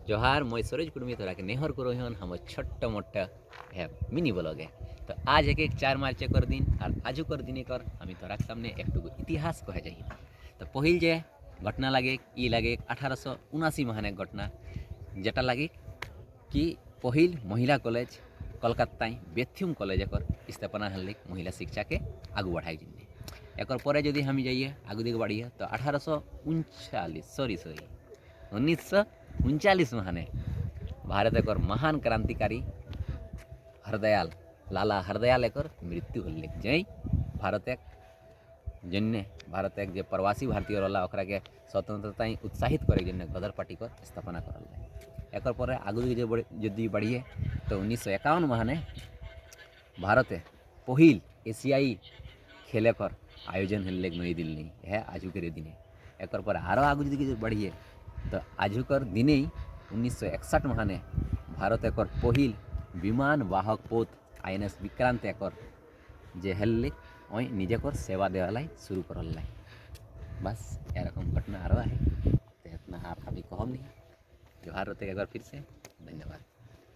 जोहार मैं सरोज कुर्मी तोरा के नेहर करो हन हम छोट्ट मोट्टा है मिनी ब्लॉगे। तो आज एक 4 मार्च कर दिन और आजू कर दिन कर हम तोरा सामने एकटुकु इतिहास कहे जाइए। तो पहिल जे घटना लगे लगे 1879 महाने घटना जेटा लगे कि पहिल महिला कॉलेज कलकाता बेथ्यूम कॉलेज एक स्थापना हल महिला शिक्षा के आगू बढ़ाई जिन्हें एक जदि हम जाइए आगू दिखे बढ़िए तो 1939 महाने भारत एक महान क्रांतिकारी हरदयाल लाला हरदयाल एक मृत्यु हल जै भारत एक जन्य भारत एक प्रवासी भारतीय रहा ओकरा के स्वतंत्रता उत्साहित करे जन्य गदर पार्टी को स्थापना करल एक आगू जदि बढ़िए तो 1951 महाने भारते पहिल एशियाई खेले कर आयोजन हल नई दिल्ली है आजुकर दिने एक आरो आगू जदि बढ़िए तो आजुकर दिने 1961 महाने भारत एक पहिल विमान वाहक पोत INS विक्रांत एक जे हेल्ले निजे कर सेवा देवालाई शुरू करल बस एरकम घटना आरो है तो इतना आप अभी कहम नहीं जोहार होते एक बार फिर से धन्यवाद।